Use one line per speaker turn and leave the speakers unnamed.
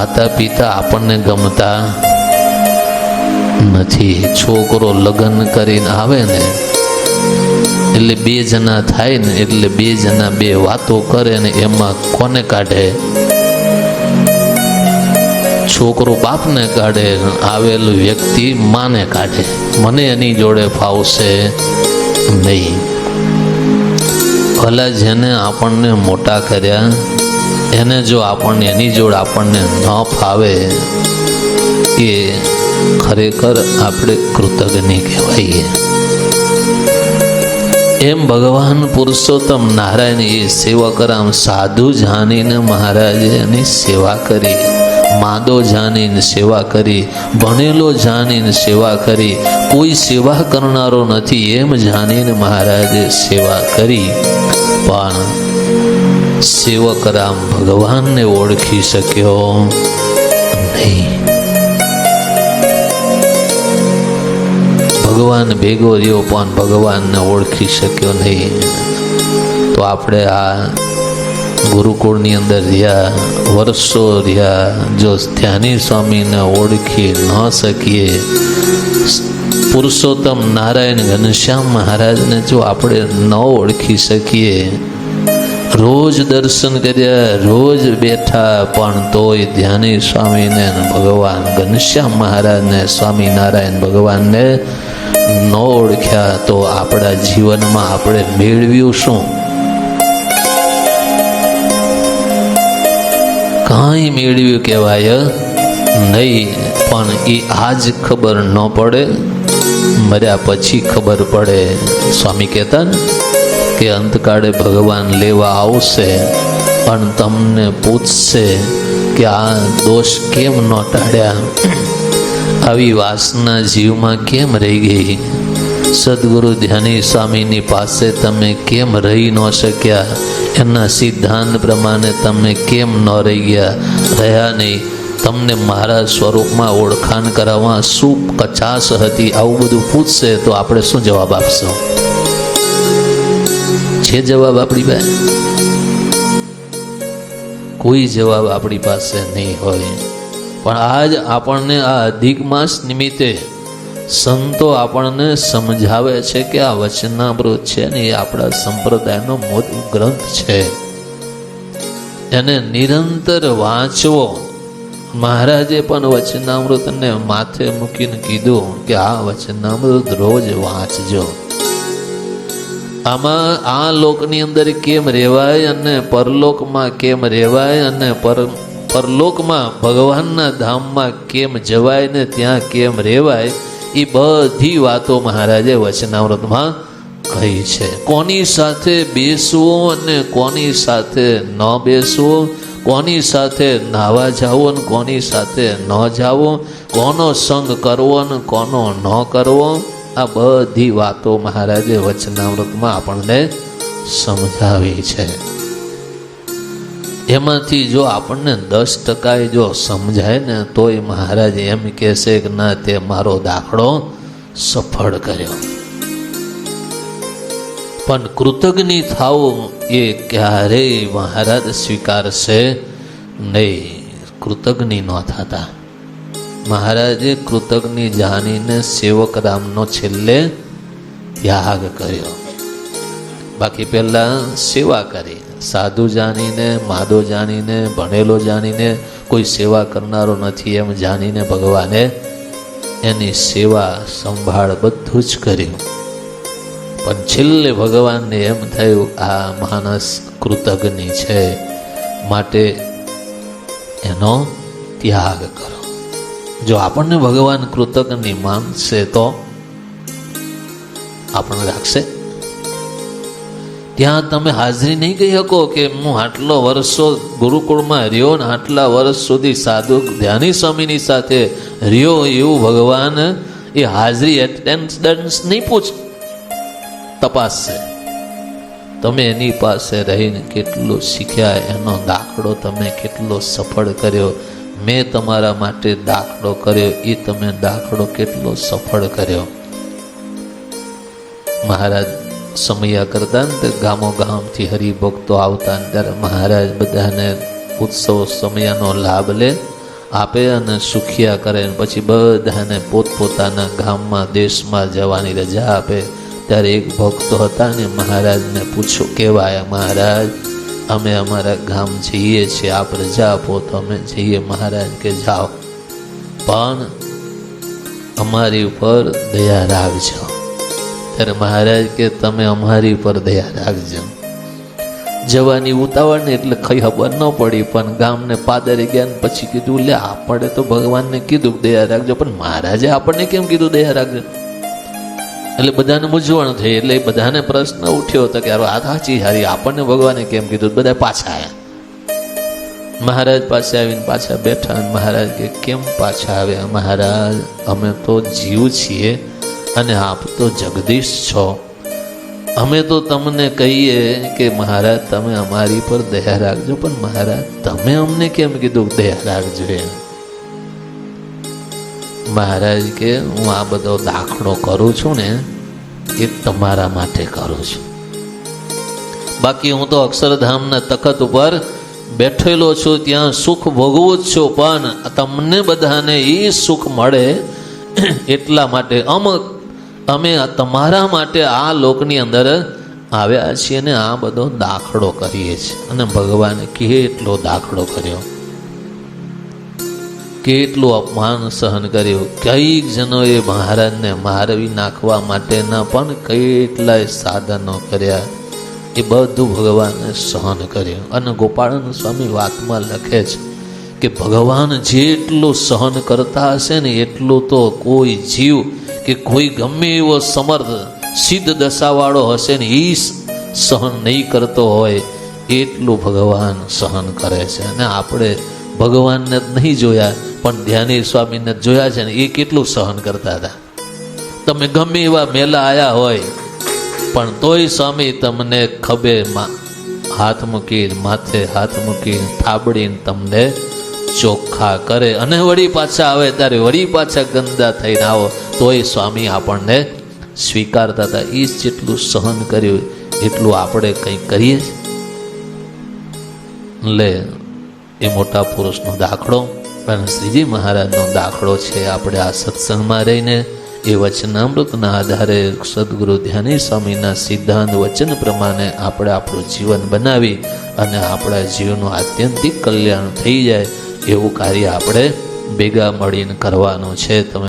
માતા પિતા આપણને ગમતા નથી. છોકરો લગ્ન કરીને આવે ને એટલે બે જણા થાય ને એટલે બે જણા બે વાતો કરે ને એમાં કોને કાઢે? છોકરો બાપને કાઢે, આવેલું વ્યક્તિ માને કાઢે. મને એની જોડે ફાવશે નહીં. ભલા જેને આપણને મોટા કર્યા એને જો આપણને એની જોડે આપણને ન ફાવે એ ખરેખર આપણે કૃતજ્ઞ કહેવાઈએ. એમ ભગવાન પુરુષોત્તમ નારાયણ એ સેવકરામ સાધુ જાણીને મહારાજે એની સેવા કરી, માદો જાણીને સેવા કરી, ભણેલો જાણીને સેવા કરી, કોઈ સેવા કરનારો નથી એમ જાણીને મહારાજે સેવા કરી. પણ સેવકરામ ભગવાનને ઓળખી શક્યો નહીં. ભગવાન ભેગો રહ્યો પણ ભગવાનને ઓળખી શક્યો નહીં. તો આપણે આ ગુરુકુળની અંદર રહ્યા, વર્ષો રહ્યા, જો ધ્યાની સ્વામીને ઓળખી ન શકીએ, પુરુષોત્તમ નારાયણ ઘનશ્યામ મહારાજને જો આપણે ન ઓળખી શકીએ, રોજ દર્શન કર્યા, રોજ બેઠા, પણ તોય ધ્યાની સ્વામીને ભગવાન ઘનશ્યામ મહારાજને સ્વામિનારાયણ ભગવાનને ન ઓળખ્યા તો આપણા જીવનમાં આપણે મેળવ્યું શું? કાંઈ મેળવ્યું કહેવાય નહીં. પણ એ આજ ખબર ન પડે, મર્યા પછી ખબર પડે. સ્વામી કહેતા ને કે અંતકાળે ભગવાન લેવા આવશે પણ તમને પૂછશે કે આ દોષ કેમ ન ટાળ્યા, આવી વાસના જીવમાં કેમ રહી ગઈ, સદગુરુ ધ્યાની સ્વામીની પાસે તમે કેમ રહી ન શક્યા, એના સિદ્ધાંત પ્રમાણે તમે કેમ ન રહી ગયા, રહ્યા નહીં, તમને મારા સ્વરૂપમાં ઓળખાણ કરાવવા શું કચાશ હતી, આવું બધું પૂછશે તો આપણે શું જવાબ આપશું? છે જવાબ આપણી પાસે? કોઈ જવાબ આપણી પાસે નહીં હોય. પણ આજ આપણને આ અધિક માસ નિમિત્તે સંતો આપણને સમજાવે છે કે આ વચનામૃત છે ને એ આપણા સંપ્રદાયનો મોટો ગ્રંથ છે, એને નિરંતર વાંચવો. મહારાજે પણ વચનામૃતને માથે મૂકીને કીધું કે આ વચનામૃત રોજ વાંચજો. આમાં આ લોકની અંદર કેમ રહેવાય અને પરલોકમાં કેમ રહેવાય અને પરલોકમાં ભગવાનના ધામમાં કેમ જવાય ને ત્યાં કેમ રહેવાય, એ બધી વાતો મહારાજે વચનામૃતમાં કહી છે. કોની સાથે બેસવું અને કોની સાથે ન બેસવું, કોની સાથે નાવા જાવો ને કોની સાથે ન જાવો, કોનો સંગ કરવો ને કોનો ન કરવો, આ બધી વાતો મહારાજે વચનામૃતમાં આપણને સમજાવી છે. એમાંથી જો આપણને 10% જો સમજાય ને તોય મહારાજ એમ કહેશે કે ના, તે મારો દાખલો સફળ કર્યો. પણ કૃતજ્ઞ થાવું એ ક્યારેય મહારાજ સ્વીકારશે નહીં. કૃતજ્ઞ ન થતા મહારાજે કૃતજ્ઞ જાણીને સેવક રામનો છેલ્લે ત્યાગ કર્યો. બાકી પહેલા સેવા કરી, સાધુ જાણીને, માદો જાણીને, ભણેલો જાણીને, કોઈ સેવા કરનારો નથી એમ જાણીને ભગવાને એની સેવા સંભાળ બધું જ કર્યું. પણ છેલ્લે ભગવાનને એમ થયું આ માણસ કૃતજ્ઞ છે, માટે એનો ત્યાગ કરો. જો આપણને ભગવાન કૃતજ્ઞ માનશે તો આપણને રાખશે. ત્યાં તમે હાજરી નહીં કહી શકો કે હું આટલો વર્ષો ગુરુકુળમાં રહ્યો ને આટલા વર્ષ સુધી સાધુ ધ્યાની સ્વામીની સાથે રહ્યો, એવું ભગવાન એ હાજરી એટેન્ડન્સ નહીં તપાસશે. તમે એની પાસે રહીને કેટલું શીખ્યા, એનો દાખલો તમે કેટલો સફળ કર્યો, મેં તમારા માટે દાખલો કર્યો, એ તમે દાખલો કેટલો સફળ કર્યો. મહારાજ સમયા કરતા ને ગામો ગામથી હરિભક્તો આવતા ને ત્યારે મહારાજ બધાને ઉત્સવ સમયાનો લાભ લે આપે અને સુખિયા કરે, પછી બધાને પોતપોતાના ગામમાં દેશમાં જવાની રજા આપે. ત્યારે એક ભક્તો હતા ને મહારાજને પૂછો, કહેવાય મહારાજ અમે અમારા ગામ જઈએ છીએ, આપ રજા આપો તો અમે જઈએ. મહારાજ કે જાઓ, પણ અમારી ઉપર દયા રાખજો. ત્યારે મહારાજ કે તમે અમારી ઉપર દયા રાખજો. જવાની ઉતાવળ ને એટલે કઈ ખબર ન પડી, પણ ગામને પાદરે ગયા ને પછી કીધું, લે આપણે તો ભગવાનને કીધું દયા રાખજો, પણ મહારાજે આપણને કેમ કીધું દયા રાખજો? એટલે બધાને મૂંઝવણ થઈ. એટલે બધાને પ્રશ્ન ઉઠ્યો હતો કે આ સાચી હારી, આપણને ભગવાને કેમ કીધું? બધા પાછા આવ્યા. મહારાજ પાસે આવીને પાછા બેઠા. અને મહારાજ કે કેમ પાછા આવ્યા? મહારાજ અમે તો જીવ છીએ અને આપ તો જગદીશ છો. અમે તો તમને કહીએ કે મહારાજ તમે અમારી પર દયા રાખજો, પણ મહારાજ તમે અમને કેમ કીધું દયા રાખજો? મહારાજ કે હું આ બધો દાખલો કરું છું ને એ તમારા માટે કરું છું. બાકી હું તો અક્ષરધામના તખત ઉપર બેઠેલો છું, ત્યાં સુખ ભોગવું જ છું, પણ તમને બધાને એ સુખ મળે એટલા માટે અમે તમારા માટે આ લોકની અંદર આવ્યા છીએ ને આ બધો દાખલો કરીએ છીએ. અને ભગવાને કેટલો દાખલો કર્યો, કેટલું અપમાન સહન કર્યું. કઈક જનોએ મહારાજને મારવી નાખવા માટેના પણ કેટલાય સાધનો કર્યા. એ બધું ભગવાને સહન કર્યું. અને ગોપાળાનંદ સ્વામી વાતમાં લખે છે કે ભગવાન જેટલું સહન કરતા હશે ને એટલું તો કોઈ જીવ કે કોઈ ગમે એવો સમર્થ સિદ્ધ દશાવાળો હશે ને એ સહન નહીં કરતો હોય એટલું ભગવાન સહન કરે છે. અને આપણે ભગવાનને જ નહીં જોયા પણ ધ્યાની સ્વામીને જોયા છે ને, એ કેટલું સહન કરતા હતા. તમે ગમે એવા મેલા આવ્યા હોય પણ તોય સ્વામી તમને ખભે હાથ મૂકી, માથે હાથ મૂકી, થાબડીને તમને ચોખ્ખા કરે. અને વળી પાછા આવે ત્યારે વળી પાછા ગંદા થઈને આવો તોય સ્વામી આપણને સ્વીકારતા હતા. એ જેટલું સહન કર્યું એટલું આપણે કંઈ કરીએ છીએ? લે એ મોટા પુરુષનો દાખલો પણ શ્રીજી મહારાજનો દાખલો છે. આપણે આ સત્સંગમાં રહીને એ વચનામૃતના આધારે સદગુરુ ધ્યાની સ્વામીના સિદ્ધાંત વચન પ્રમાણે આપણે આપણું જીવન બનાવી અને આપણા જીવનું આત્યંતિક કલ્યાણ થઈ જાય એવું કાર્ય આપણે ભેગા મળીને કરવાનું છે. તમે